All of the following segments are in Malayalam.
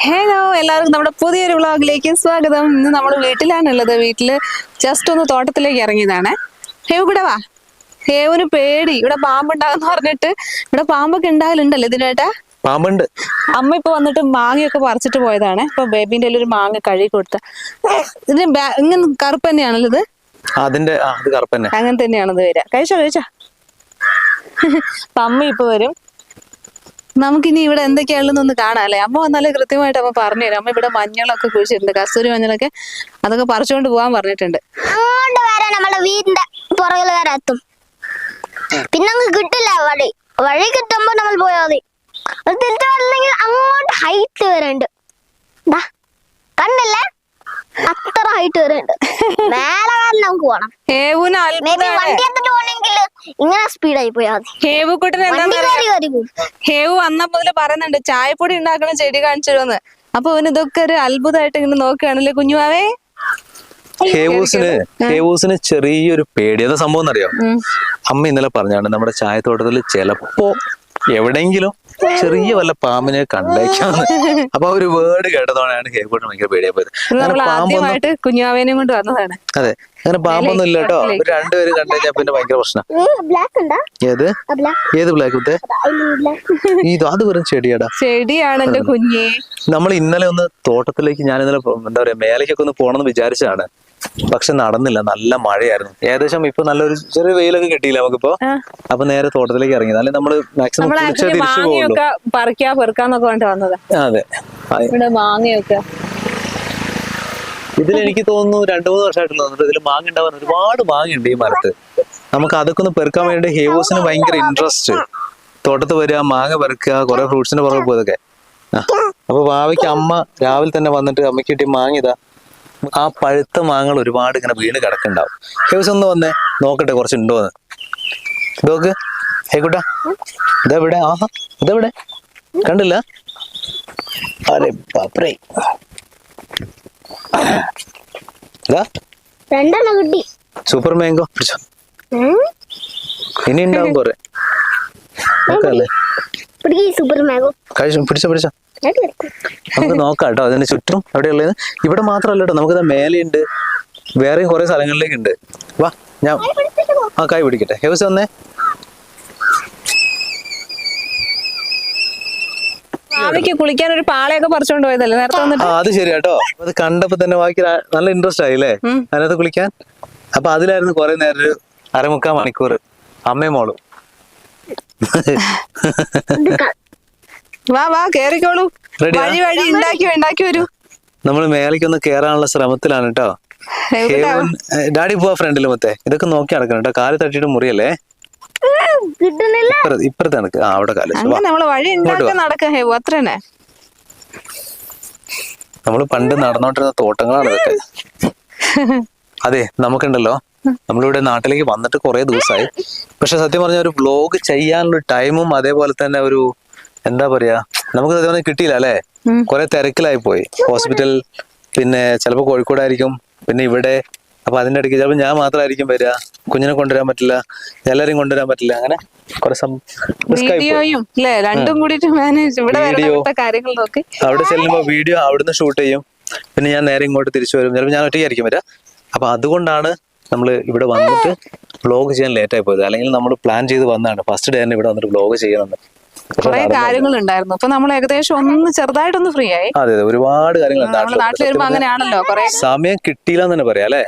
ഹലോ, എല്ലാവർക്കും നമ്മുടെ പുതിയൊരു വ്ളോഗിലേക്ക് സ്വാഗതം. ഇന്ന് നമ്മൾ വീട്ടിലാണുള്ളത്. വീട്ടില് ജസ്റ്റ് ഒന്ന് തോട്ടത്തിലേക്ക് ഇറങ്ങിയതാണ്. ഹേവ് ഇവിടെ വാ. ഹേവിന് പേടി, ഇവിടെ പാമ്പുണ്ടാകുന്ന പറഞ്ഞിട്ട്. ഇവിടെ പാമ്പൊക്കെ ഉണ്ടാകലുണ്ടല്ലോ ഇതിനേട്ടാ? പാമ്പുണ്ട്. അമ്മ ഇപ്പൊ വന്നിട്ട് മാങ്ങയൊക്കെ പറിച്ചിട്ട് പോയതാണ്. ഇപ്പൊ ബേബിന്റെ ഒരു മാങ്ങ കഴുകി കൊടുത്ത. ഇതിന് ഇങ്ങനെ കറുപ്പ് തന്നെയാണല്ലോ ഇത്? അതിന്റെ കറുപ്പ് തന്നെ, അങ്ങനെ തന്നെയാണത് വരിക. കഴിച്ചോ. അപ്പൊ അമ്മ ഇപ്പൊ വരും. നമുക്കിനി ഇവിടെ എന്തൊക്കെയാണെന്നൊന്ന് കാണാം അല്ലേ? അമ്മ വന്നാലേ കൃത്യമായിട്ട് അമ്മ പറഞ്ഞുതരും. അമ്മ ഇവിടെ മഞ്ഞളൊക്കെ കുഴിച്ചിട്ടുണ്ട്, കസ്തൂരി മഞ്ഞളൊക്കെ. അതൊക്കെ പറിച്ചുകൊണ്ട് പോകാൻ പറഞ്ഞിട്ടുണ്ട്. അങ്ങോട്ട് വരെ നമ്മുടെ വീടിന്റെ പുറകിൽ വരെ എത്തും. പിന്നെ അങ്ങ് കിട്ടില്ല വഴി കിട്ടുമ്പോ നമ്മൾ പോയാൽ മതി. അത് തിരിച്ചു വരണമെങ്കിൽ അങ്ങോട്ട് ഹൈറ്റ് വരെയുണ്ട്. കണ്ടില്ലേ, അത്ര ഹൈറ്റ് വരെയുണ്ട്. മേലെ വരെ നമുക്ക് പോകണം. വണ്ടി എടുത്തിട്ട് പോകണമെങ്കിൽ ഇങ്ങനെ സ്പീഡായി പോയാൽ മതി. ഹേവു വന്ന മുതല് പറയുന്നുണ്ട് ചായപ്പൊടി ഉണ്ടാക്കണ ചെടി കാണിച്ചിരുന്ന്. അപ്പൊ അവന് ഇതൊക്കെ ഒരു അത്ഭുതമായിട്ട് ഇങ്ങനെ നോക്കുകയാണല്ലേ കുഞ്ഞുമാവേ. ഹേവൂസിന് ചെറിയൊരു പേടി. എന്താ സംഭവം എന്നറിയോ? അമ്മ ഇന്നലെ പറഞ്ഞാണ് നമ്മുടെ ചായത്തോട്ടത്തിൽ ചിലപ്പോ എവിടെയെങ്കിലും ചെറിയ വല്ല പാമ്പിനെ കണ്ടേക്കാന്ന്. അപ്പൊ ഒരു വേർഡ് കേട്ടതോടെയാണ് ഹേവൂട്ടിന് ഭയങ്കര പേടിയാ പോയത്. കുഞ്ഞുമാവേനെയും കൊണ്ട് വന്നതാണ്. അതെ, അങ്ങനെ പാമ്പൊന്നും ഇല്ല കേട്ടോ. രണ്ടുപേരും കണ്ടുകഴിഞ്ഞാൽ പിന്നെ ഭയങ്കര പ്രശ്നം. ഏത് ബ്ലാക്ക്? അത് വെറും ചെടിയാണ് എന്റെ കുഞ്ഞേ. നമ്മൾ ഇന്നലെ ഒന്ന് തോട്ടത്തിലേക്ക്, ഞാൻ ഇന്നലെ എന്താ പറയാ മേലേക്കൊക്കെ ഒന്ന് പോണെന്ന് വിചാരിച്ചതാണ്. പക്ഷെ നടന്നില്ല, നല്ല മഴയായിരുന്നു. ഏകദേശം ഇപ്പൊ നല്ലൊരു ചെറിയ വെയിലൊക്കെ കിട്ടിയില്ല നമുക്കിപ്പോ. അപ്പൊ നേരെ തോട്ടത്തിലേക്ക് ഇറങ്ങി. അല്ലെ നമ്മള് മാക്സിമം തിരിച്ചു പോകുള്ളൂ. അതെ, മാങ്ങയൊക്കെ ഇതിലെനിക്ക് തോന്നുന്നു 2-3 വർഷമായിട്ടുള്ള തോന്നുന്നു ഇതിൽ മാങ്ങ ഉണ്ടാവാൻ. ഒരുപാട് മാങ്ങയുണ്ട് ഈ മരത്ത്. നമുക്ക് അതൊക്കെ ഒന്ന് പെറുക്കാൻ വേണ്ടി ഹേവൂസിന് ഭയങ്കര ഇൻട്രസ്റ്റ്. തോട്ടത്ത് വരിക, മാങ്ങ പെറുക്കുക, കുറെ ഫ്രൂട്ട്സിന്റെ പുറകെ പോയതൊക്കെ. അപ്പൊ ഭാവിക്ക് അമ്മ രാവിലെ തന്നെ വന്നിട്ട് അമ്മയ്ക്ക് കിട്ടിയ മാങ്ങ ഇതാ. ആ പഴുത്ത മാങ്ങകൾ ഒരുപാട് ഇങ്ങനെ വീണ് കിടക്കുന്നുണ്ടാവും. ഹേവൂസ് ഒന്ന് വന്നേ, നോക്കട്ടെ കുറച്ചുണ്ടോന്ന്. നോക്ക് ഹേക്കുട്ടാ, ഇതെവിടെ? ഇതെവിടെ? കണ്ടില്ല? അരെ ബാപ്രേ, സൂപ്പർ മാംഗോ. പിടിച്ചോ, ഇനി ഉണ്ടാവും കുറെ. പിടിച്ചോ, നമുക്ക് നോക്കാം കേട്ടോ. അതിന്റെ ചുറ്റും എവിടെയുള്ളത്. ഇവിടെ മാത്രമല്ല കേട്ടോ, നമുക്കിത് മേലെയുണ്ട്, വേറെയും കുറെ സ്ഥലങ്ങളിലേക്ക് ഉണ്ട്. വാ, ഞാൻ കൈ പിടിക്കട്ടെ. ഹേവൂസ് വന്നേ. കുളിക്കാൻ ഒരു പാളയൊക്കെ പറിച്ചോണ്ട് പോയതല്ലേ നേരത്തെ വന്നിട്ട്? അത് ശരി കേട്ടോ. അത് കണ്ടപ്പോ തന്നെ ബാക്കി നല്ല ഇൻട്രസ്റ്റ് ആയില്ലേ അതിനകത്ത് കുളിക്കാൻ. അപ്പൊ അതിലായിരുന്നു കുറെ നേരം, ഒരു 1/4 മണിക്കൂർ അമ്മയും മോളും. വാ കേറിക്കോളൂ. വഴി ഉണ്ടാക്കി വരൂ. നമ്മള് മേലേക്കൊന്ന് കേറാനുള്ള ശ്രമത്തിലാണ് കേട്ടോ. ഡാഡി പോവാ ഫ്രണ്ടില്. മൊത്തേ ഇതൊക്കെ നോക്കി നടക്കണം കേട്ടോ. കാല് തട്ടിയിട്ട് മുറിയല്ലേ. ഇപ്പുറത്തെ നടക്ക്. അവിടെ കാല്. നമ്മള് പണ്ട് നടന്നോണ്ടിരുന്ന തോട്ടങ്ങളാണ് ഇതൊക്കെ. അതെ, നമുക്കുണ്ടല്ലോ, നമ്മളിവിടെ നാട്ടിലേക്ക് വന്നിട്ട് കുറെ ദിവസമായി. പക്ഷെ സത്യം പറഞ്ഞ ഒരു വ്ലോഗ് ചെയ്യാനുള്ള ടൈമും അതേപോലെ തന്നെ ഒരു എന്താ പറയാ, നമുക്ക് സത്യം പറഞ്ഞാൽ കിട്ടിയില്ല അല്ലെ. കുറെ തിരക്കിലായി പോയി. ഹോസ്പിറ്റൽ, പിന്നെ ചിലപ്പോ കോഴിക്കോടായിരിക്കും, പിന്നെ ഇവിടെ. അപ്പൊ അതിന്റെ ഇടയ്ക്ക് ചിലപ്പോൾ ഞാൻ മാത്രമായിരിക്കും വരിക. കുഞ്ഞിനെ കൊണ്ടുവരാൻ പറ്റില്ല, എല്ലാരെയും കൊണ്ടുവരാൻ പറ്റില്ല. അങ്ങനെ കുറെ അവിടെ ചെല്ലുമ്പോ വീഡിയോ അവിടുന്ന് ഷൂട്ട് ചെയ്യും. പിന്നെ ഞാൻ നേരെ ഇങ്ങോട്ട് തിരിച്ചു വരും. ചിലപ്പോൾ ഞാൻ ഒറ്റയ്ക്കായിരിക്കും വരാം. അപ്പൊ അതുകൊണ്ടാണ് നമ്മൾ ഇവിടെ വന്നിട്ട് വ്ലോഗ് ചെയ്യാൻ ലേറ്റ് ആയി പോയത്. അല്ലെങ്കിൽ നമ്മൾ പ്ലാൻ ചെയ്ത് വന്നതാണ് ഫസ്റ്റ് ഡേ തന്നെ ഇവിടെ വന്നിട്ട് വ്ലോഗ് ചെയ്യുന്നത്. കുറെ കാര്യങ്ങളുണ്ടായിരുന്നു. അപ്പൊ നമ്മൾ ഏകദേശം ഒന്ന് ചെറുതായിട്ടൊന്ന് ഫ്രീ ആയി. അതെ, ഒരുപാട് കാര്യങ്ങൾ നാട്ടിൽ വരുമ്പോ അങ്ങനെയാണല്ലോ. സമയം കിട്ടിയില്ല എന്ന് തന്നെ പറയാം അല്ലെ.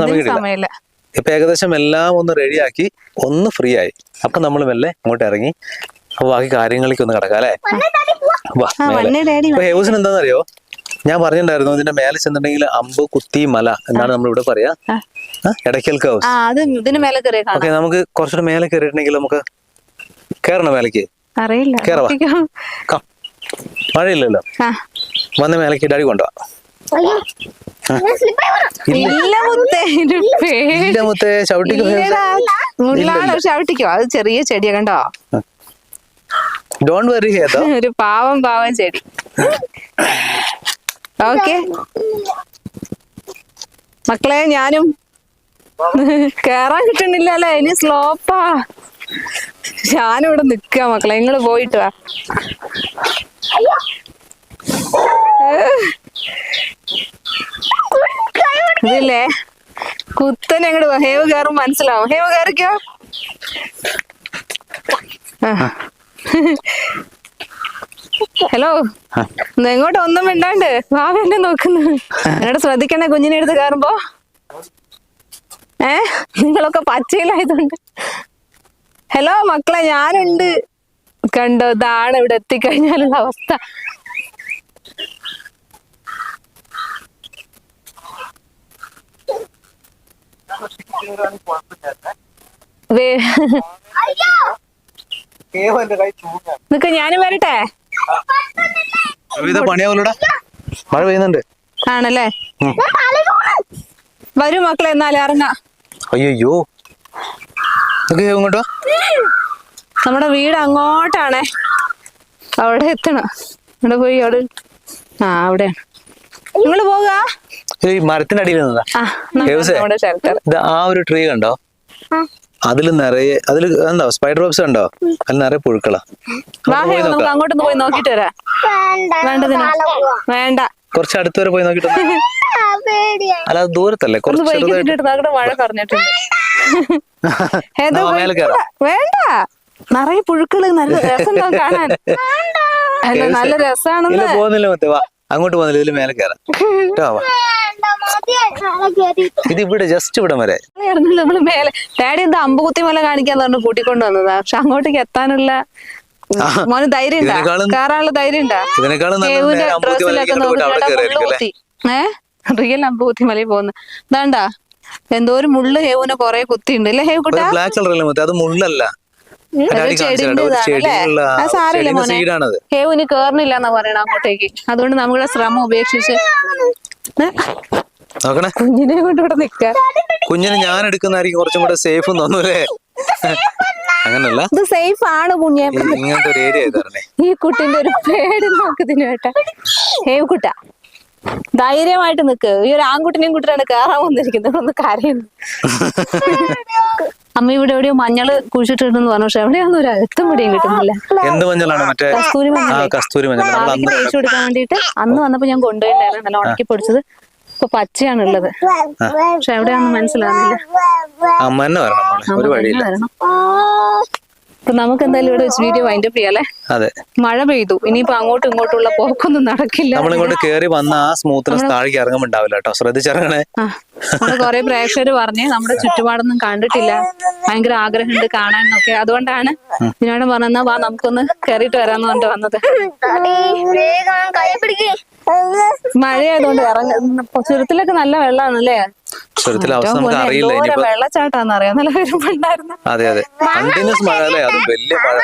സമയമില്ല. ഇപ്പൊ ഏകദേശം എല്ലാം ഒന്ന് റെഡിയാക്കി ഒന്ന് ഫ്രീ ആയി. അപ്പൊ നമ്മൾ മെല്ലെ അങ്ങോട്ട് ഇറങ്ങി. അപ്പൊ ബാക്കി കാര്യങ്ങളിലേക്ക് ഒന്ന് കിടക്കാം അല്ലെ. ഹേവൂസിന് എന്താണെന്നറിയോ, ഞാൻ പറഞ്ഞിട്ടുണ്ടായിരുന്നു ഇതിന്റെ മേലെ ചെന്നിട്ടുണ്ടെങ്കിൽ അമ്പ് കുത്തി മല എന്നാണ് നമ്മൾ ഇവിടെ പറയാ. എടയ്ക്കൽ ഹൗസ്. ഓക്കെ, നമുക്ക് കുറച്ചുകൂടെ മേലെ കയറിയിട്ടുണ്ടെങ്കിൽ നമുക്ക് കേറണം മേലേക്ക്. കേറവാ, മഴയില്ലല്ലോ. വന്ന് മേലേക്ക് ഡാഡി കൊണ്ടുപോവാ. ചവിട്ടിക്കോ, അത് ചെറിയ ചെടിയാ കണ്ടോ. ഡോണ്ട് വറി, ഒരു പാവം ചെടി. ഓക്കെ മക്കളെ, ഞാനും കേറാൻ കിട്ടണില്ല അല്ലേ. ഇനി സ്ലോപ്പാ. ഞാനിവിടെ നിക്ക മക്കളെ, നിങ്ങള് പോയിട്ട് വാ. ഇതില്ലേ കുത്തനെ അങ്ങോട്ട് ഹേവ് കയറും മനസ്സിലാവും. ഹേവ് കയറിക്കോ. ഹലോ, എങ്ങോട്ട് ഒന്നും മിണ്ടാണ്ട് വാവെന്നെ നോക്കുന്നു. എന്നോട് ശ്രദ്ധിക്കണേ കുഞ്ഞിനെ എടുത്ത് കയറുമ്പോ. നിങ്ങളൊക്കെ പച്ചയിലായതുകൊണ്ട്. ഹലോ മക്കളെ, ഞാനുണ്ട്. കണ്ടോ, ഇതാണ് ഇവിടെ എത്തിക്കഴിഞ്ഞാലുള്ള അവസ്ഥ. നിക്ക് ഞാനും വരട്ടെ. പണിയാവൂലടാ, മഴ പെയ്യുന്നുണ്ട്. ആണല്ലേ, വരൂ മക്കളെ, എന്നാലും ഇറങ്ങാ. അയ്യോ ഇങ്ങോട്ടോ. നമ്മുടെ വീട് അങ്ങോട്ടാണേ, അവിടെ എത്തണം. അവിടെ പോയി അവിടെ അവിടെയാണ്. നിങ്ങള് പോക. ഈ മരത്തിന്റെ അടിയിൽ നിന്നതാ. ആ ഒരു ട്രീ കണ്ടോ, അതിൽ നിറയെ എന്താ സ്പൈഡർ വെബ്സ് കണ്ടോ, അതിൽ നിറയെ പുഴുക്കളാ. നമുക്ക് അങ്ങോട്ടൊന്ന് പോയി നോക്കിട്ട് വരാം. വേണ്ട, കുറച്ച് അടുത്ത് വരെ പോയി നോക്കിട്ട്. അല്ല അത് ദൂരത്തല്ലേ, കുറച്ച് മഴ പറഞ്ഞിട്ടുണ്ട്. വേണ്ട, നിറയെ പുഴുക്കള്. നല്ല രസം കാണാൻ. അല്ല നല്ല രസാണെന്ന്. പോകുന്നില്ല മറ്റേ, വാ അങ്ങോട്ട് പോകുന്നില്ല, ഇതില് മേലെ കയറാം. ഇത് ഇവിടെ ജസ്റ്റ് ഇവിടെ വരെ നമ്മള് മേലെ. ഡാഡി എന്താ അമ്പുകുത്തി മല കാണിക്കാന്ന് പറഞ്ഞു കൂട്ടിക്കൊണ്ട് വന്നതാ. പക്ഷെ അങ്ങോട്ടേക്ക് എത്താനുള്ള മോന് ധൈര്യം ഉണ്ടാ, കയറാനുള്ള ധൈര്യം ഉണ്ടാ? ഡ്രസ്സിലൊക്കെ നോക്കി റിയൽ അമ്പുകുത്തി മലയിൽ പോകുന്നു. ഇതാണ്ടാ എന്തോ ഒരു മുള്ള് ഹേവുനെ കൊറേ കുത്തിണ്ട് അല്ലേ ഹേവ് കുട്ടാ? ബ്ലാക്ക് കളറല്ലേ, അത് മുള്ളല്ല. സാരമില്ല മോനെ, ഹേവുന് കേറണില്ല എന്നാ പറയണ അങ്ങോട്ടേക്ക്. അതുകൊണ്ട് നമ്മുടെ ശ്രമം ഉപേക്ഷിച്ച് കുഞ്ഞിനെ കൊണ്ട് ഇവിടെ നിക്ക. കുഞ്ഞിനെ ഞാൻ എടുക്കുന്നതായിരിക്കും കുറച്ചും കൂടെ സേഫ് തോന്നൂലേ? അങ്ങനല്ല, ഇത് സേഫ് ആണ് കുഞ്ഞെ. ഇങ്ങനത്തെ ഒരു ഏരിയ ആയതാണേ. ഈ കുട്ടിന്റെ ഒരു പേടി നോക്കതിന് കേട്ടാ. ഹേവ് കുട്ട ധൈര്യമായിട്ട് നിക്ക്. ഈ ഒരു ആൺകുട്ടിനെയും കുട്ടിയാണ് കേറാൻ വന്നിരിക്കുന്നത്. ഒന്ന് കരയുന്നു. അമ്മ ഇവിടെ എവിടെയോ മഞ്ഞള് കുഴിച്ചിട്ടുണ്ടെന്ന് പറഞ്ഞു. പക്ഷെ എവിടെയാന്ന് ഒരു അഴുത്തം പിടിയും കിട്ടുന്നില്ല. എന്ത് മഞ്ഞളാണ്? മറ്റേ കസ്തൂരി മഞ്ഞൾ. കസ്തൂരി മഞ്ഞൾ തേച്ച് കൊടുക്കാൻ വേണ്ടിട്ട് അന്ന് വന്നപ്പോ ഞാൻ കൊണ്ടുപോയിണ്ടായിരുന്നു. നല്ല ഉണക്കി പൊടിച്ചത്. ഇപ്പൊ പച്ചയാണുള്ളത്. പക്ഷെ എവിടെയാന്ന് മനസ്സിലാവുന്നില്ല. അമ്മ തന്നെ വരണം, ഒരു വഴിയില്ല. അപ്പൊ നമുക്ക് എന്തായാലും ഇവിടെ വെച്ച് വീഡിയോ വൈൻഡപ്പ് ചെയ്യാല്ലേ? അതെ, മഴ പെയ്തു. ഇനിയിപ്പോ അങ്ങോട്ടും ഇങ്ങോട്ടുള്ള പോക്കൊന്നും നടക്കില്ല. നമ്മളിങ്ങോട്ട് കേറി വന്ന ആ സ്മൂത്ത്നെസ് താഴേക്ക് ഇറങ്ങുമ്പോണ്ടാവില്ല കേട്ടോ, ശ്രദ്ധിച്ചിറങ്ങണേ. നമ്മള് കൊറേ പ്രേക്ഷകര് പറഞ്ഞ് നമ്മുടെ ചുറ്റുപാടൊന്നും കണ്ടിട്ടില്ല, ഭയങ്കര ആഗ്രഹമുണ്ട് കാണാനൊക്കെ. അതുകൊണ്ടാണ് ഇതിനോട് പറഞ്ഞാ വാ നമുക്കൊന്ന് കേറിയിട്ട് വരാന്ന് പറഞ്ഞിട്ട് വന്നത്. മഴയായതുകൊണ്ട് ചുരത്തിലൊക്കെ നല്ല വെള്ളമാണല്ലേ? വെള്ളച്ചാട്ടാന്ന് അറിയാം. നല്ല വരുമ്പോണ്ടായിരുന്നു.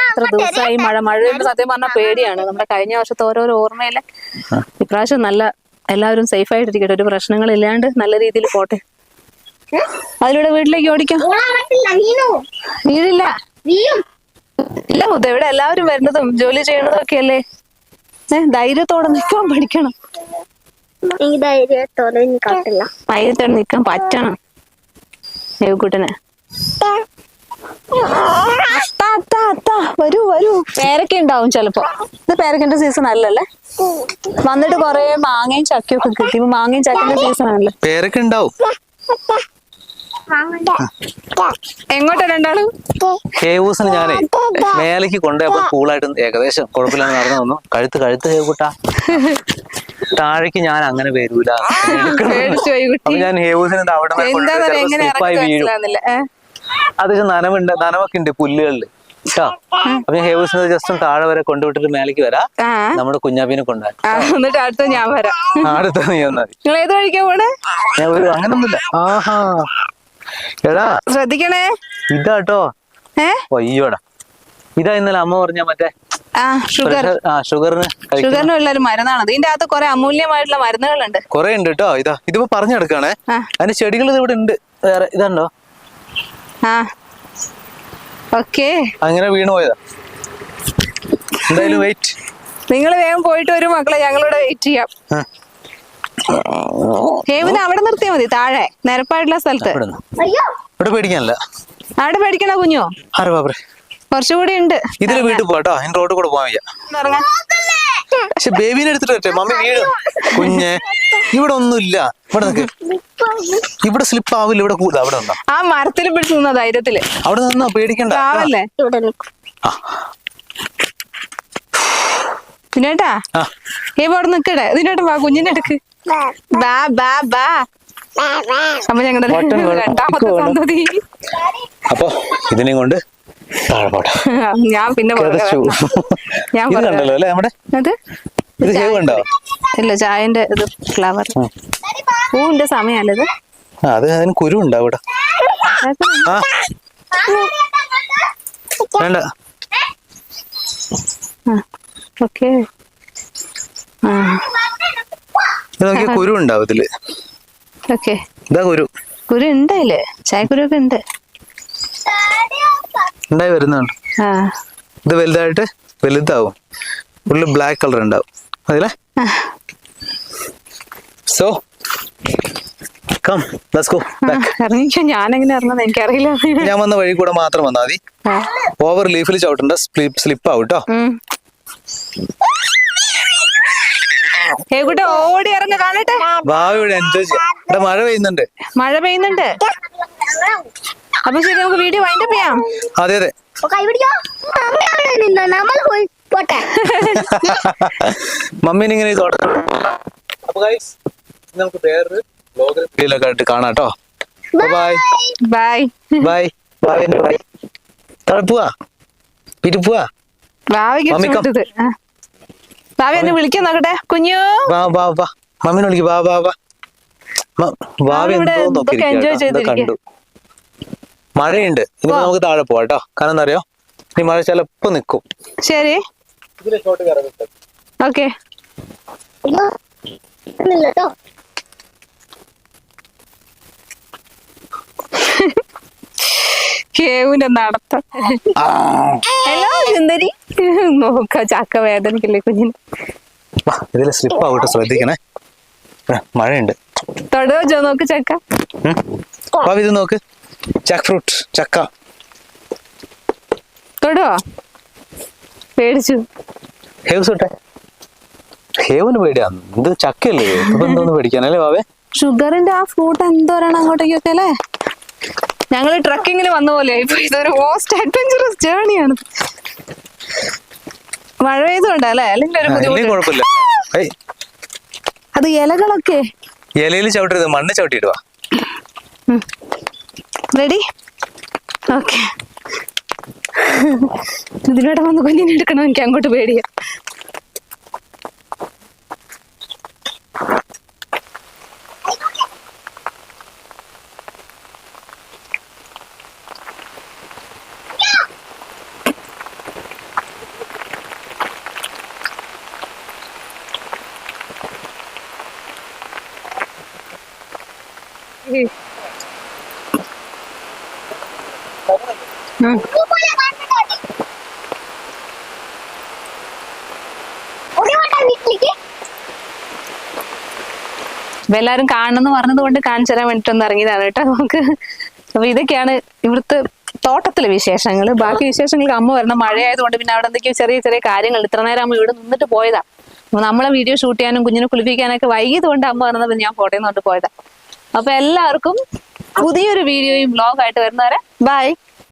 എത്ര ദിവസമായി മഴ പെയ്യുമ്പോൾ സത്യം പറഞ്ഞാൽ പേടിയാണ്. നമ്മുടെ കഴിഞ്ഞ വർഷത്തെ ഓരോരോ ഓർമ്മയില് ഇപ്രാവശ്യം നല്ല എല്ലാവരും സേഫ് ആയിട്ടിരിക്കട്ടെ, ഒരു പ്രശ്നങ്ങൾ ഇല്ലാണ്ട് നല്ല രീതിയിൽ പോട്ടെ. അതിലൂടെ വീട്ടിലേക്ക് ഓടിക്കാം. വീടില്ല ഇല്ല മുത്ത, ഇവിടെ എല്ലാവരും വരുന്നതും ജോലി ചെയ്യണതും ഒക്കെ അല്ലേ. ധൈര്യത്തോടെ നിൽക്കാൻ പഠിക്കണം. ധൈര്യത്തോടെ നിൽക്കാൻ പറ്റണം ദേവക്കുട്ടന്. വരൂ വരൂ. പേരക്ക ഉണ്ടാവും ചിലപ്പോ. ഇത് പേരക്കന്റെ സീസൺ അല്ലല്ലേ? വന്നിട്ട് കൊറേ മാങ്ങയും ചക്കയൊക്കെ കിട്ടി. മാങ്ങയും ചക്കന്റെ സീസൺ ആണല്ലേ? പേരക്ക ഉണ്ടാവും. എങ്ങോട്ടാ രണ്ടാളും? ഹേവൂസിന് ഞാനേ മേലേക്ക് കൊണ്ടുപോയപ്പോ കൂളായിട്ട് ഏകദേശം കുഴപ്പമില്ലാന്ന് നടന്നു വന്നു. കഴുത്ത് ഹേവൂട്ടാ, താഴേക്ക് ഞാൻ അങ്ങനെ വരൂല. ഞാൻ ഹേവൂസിന് അവിടെ അത്യാവശ്യം നനവൊക്കെ ഉണ്ട് പുല്ലുകളില് കേട്ടോ. അപ്പൊ ഞാൻ ഹേവൂസിന് ജസ്റ്റ് താഴെ വരെ കൊണ്ടുവിട്ടിട്ട് മേലേക്ക് വരാം. നമ്മുടെ കുഞ്ഞാപ്പിനെ കൊണ്ടുപോകാൻ അടുത്ത ഞാൻ വരാം. അടുത്ത നീ വന്നാൽ മതി. നിങ്ങൾ ഏത് കഴിക്കാൻ പോണേ? അങ്ങനൊന്നുമില്ല. ആഹാ എടാ ശ്രദ്ധിക്കണേ. ഇതാട്ടോ. അയ്യോടാ, ഇതാ ഇന്നലെ അമ്മ പറഞ്ഞ മറ്റേ ഷുഗറിന് ഉള്ള ഒരു മരുന്നാണ്. ഇതിന്റെ അകത്ത് കുറെ അമൂല്യമായിട്ടുള്ള മരുന്നുകളുണ്ട്. കുറെ ഉണ്ട് കേട്ടോ. ഇതിപ്പോ പറഞ്ഞെടുക്കാണേ. അതിന് ചെടികൾ ഇവിടെ ഉണ്ട് വേറെ. ഇതുണ്ടോ? ഓക്കേ, അങ്ങനെ വീണു പോയതാ. എന്തായാലും വെയിറ്റ്. നിങ്ങൾ വേഗം പോയിട്ട് വരും മക്കളെ, ഞങ്ങളിവിടെ വെയിറ്റ് ചെയ്യാം. ഹേവിനെ അവിടെ നിർത്തിയാ മതി, താഴെ നിരപ്പായിട്ടുള്ള സ്ഥലത്ത്. ഇവിടെ പേടിക്കാനല്ല. അവിടെ പേടിക്കണ കുഞ്ഞോ? കുറച്ചുകൂടി ഉണ്ട്. ഇതില് വീട്ടിൽ പോട്ടോ, റോഡ് കൂടെ പോവാൻ വയ്യ. പക്ഷെ ബേബീനെ എടുത്തിട്ട് വരട്ടെ, മമ്മി വീഴും. കുഞ്ഞെ ഇവിടെ ഒന്നുമില്ല, ഇവിടെ നിൽക്ക്. ഇവിടെ സ്ലിപ്പ് ആവില്ല, ഇവിടെ കൂടുതൽ അവിടെ ഉണ്ടോ? ആ മരത്തിൽ പിടിച്ചു നിന്ന ധൈര്യത്തില്. അവിടെ നിന്നോ, പേടിക്കണ്ട. ആവല്ലേ ഇവിടെ നിൽക്കും. പിന്നേട്ടാ ഇവിടെ നിക്കടെ. ഇതിനോട്ട് വാ, കുഞ്ഞിന്റെ അടുക്ക്. ബാ ബാ ബാ. അപ്പൊ ഞങ്ങളുടെ രണ്ടാമത്തെ സന്തതി. അപ്പൊ ഇതിനെയും കൊണ്ട് താഴെ പോട്ടെ. ഞാൻ പിന്നെ ഞാൻ കണ്ടല്ലോ അല്ലേ നമ്മുടെ അത് ഇത് ഹേവ് ഉണ്ടോ? ഇല്ല, ചായന്റെ ഇത് ഫ്ലവർ പൂവിന്റെ സമയല്ലേ ഇത്. അത് അതിന് കുരു ഉണ്ടോ ഇവിടെ? ആ വേണ്ട. ഓക്കെ. ഇത് നോക്കിയ കുരു ഉണ്ടാവും ഇതില്. ഓക്കെ, ഇതാ കുരു. കുരു ഉണ്ടായില്ലേ? ചായക്കുരു ഒക്കെ ഉണ്ട്, ഉണ്ടായി വരുന്നുണ്ട്. ആ ഇത് വലുതായിട്ട് വലുതാവും, ഫുള്ള് ബ്ലാക്ക് കളർ ഉണ്ടാവും അതിലെ. So come let's go back. ഇറങ്ങിക്കോ. ഞാനെങ്ങനെ ഇറങ്ങുന്നത് എനിക്കറിയില്ല. ഞാൻ വന്ന വഴി കൂടെ മാത്രം വന്നാൽ മതി. ഓവർ ലീഫിൽ ചവിട്ടണ്ട, സ്ലിപ്പ് ആവും കേട്ടോ. ഏകൂട്ടെ ഓടി ഇറങ്ങ കാണട്ടെ. ഭാവി ഇവിടെ എൻജോയ് ചെയ്യാം. ഇവിടെ മഴ പെയ്യുന്നുണ്ട്. മഴ പെയ്യുന്നുണ്ട്. അപ്പൊ ശരി, നമുക്ക് വീഡിയോ വൈൻഡപ്പ് ചെയ്യാം. അതെ അതെ. കൈ പിടിക്കോ. നമ്മൾ പോയി പോട്ടെ. മമ്മീനെ ഇങ്ങനെ നമുക്ക് വേറൊരു വീഡിയോയിലൊക്കെ ആയിട്ട് കാണാം കേട്ടോ. Bye bye bye bye bye. താഴെ പോവാ, വീട്ടിൽ പോവാ. ഭാവിക്ക് വിട്ടത്. ഭാവി എന്നെ വിളിക്കാൻ നോക്കട്ടെ. കുഞ്ഞു വാ വാ വാ, മമ്മീനെ വിളിക്ക്. വാ വാ വാ. ഭാവി എന്തോ നോക്കിയിരിക്കും, കണ്ടു. മഴയുണ്ട്, ഇനി നമുക്ക് താഴെ പോവാ കേട്ടോ. കാരണം എന്താ അറിയോ, ഈ മഴ ചിലപ്പോ നിക്കും. ശരി, ഓക്കെ. കേവിന്റെ നടത്തം. ഹലോ സുന്ദരി. നോക്ക, ചക്ക വേദനക്കില്ലേ കുഞ്ഞിന്. ഇതില് സ്ലിപ്പ് ആവട്ടെ, ശ്രദ്ധിക്കണേ. മഴയുണ്ട്. തൊടുവോ നോക്ക് ചക്ക. ഇത് നോക്ക്, ജാക്ക് ഫ്രൂട്ട്, ചക്ക. തൊടുവോ? പേടിച്ചു. ഹേവ് സുട്ടെ, ഹേവിന് പേടിയാന്ന്. ഇത് ചക്കയല്ലേ, ഇപ്പൊ എന്തോന്ന് പേടിക്കാനല്ലേ വാവേ? ഷുഗറിന്റെ ആ ഫ്രൂട്ട് എന്തോരാണ് അങ്ങോട്ടേക്കൊക്കെ അല്ലേ. ഞങ്ങള് ട്രക്കിങ്ങിന് വന്ന പോലെ ഇപ്പൊ ഇതൊരു മോസ്റ്റ് അഡ്വഞ്ചറസ് ജേർണിയാണ്. മഴ പെയ്തുകൊണ്ടല്ലേ, അല്ലെങ്കിൽ ഒരു ബുദ്ധിമുട്ട്. കുഴപ്പമില്ല. അത് ഇലകളൊക്കെ ഇലയിൽ ചവിട്ടരുത്, മണ്ണ് ചവിട്ടിയിടുവാ. റെഡി? ഓക്കെ. ഇതിലൂടെ വന്ന് കുഞ്ഞിനെ എടുക്കണം, എനിക്ക് അങ്ങോട്ട് പേടിയാ. അപ്പൊ എല്ലാരും കാണണമെന്ന് പറഞ്ഞത് കൊണ്ട് കാണിച്ചു തരാൻ വേണ്ടിട്ടൊന്ന് ഇറങ്ങിയതാണ് കേട്ടോ നമുക്ക്. അപ്പൊ ഇതൊക്കെയാണ് ഇവിടുത്തെ തോട്ടത്തിലെ വിശേഷങ്ങൾ. ബാക്കി വിശേഷങ്ങൾക്ക് അമ്മ വരണം. മഴയായതുകൊണ്ട് പിന്നെ അവിടെ എന്തൊക്കെയോ ചെറിയ ചെറിയ കാര്യങ്ങൾ. ഇത്ര നേരം അമ്മ ഇവിടെ നിന്നിട്ട് പോയതാ. അപ്പൊ നമ്മളെ വീഡിയോ ഷൂട്ട് ചെയ്യാനും കുഞ്ഞിനെ കുളിപ്പിക്കാനൊക്കെ വൈകിയത് കൊണ്ട് അമ്മ പറഞ്ഞത് ഞാൻ ഫോട്ടോന്ന് കൊണ്ട് പോയതാ. അപ്പൊ എല്ലാവർക്കും പുതിയൊരു വീഡിയോയും വ്ലോഗായിട്ട് വരുന്നവരെ ബൈ.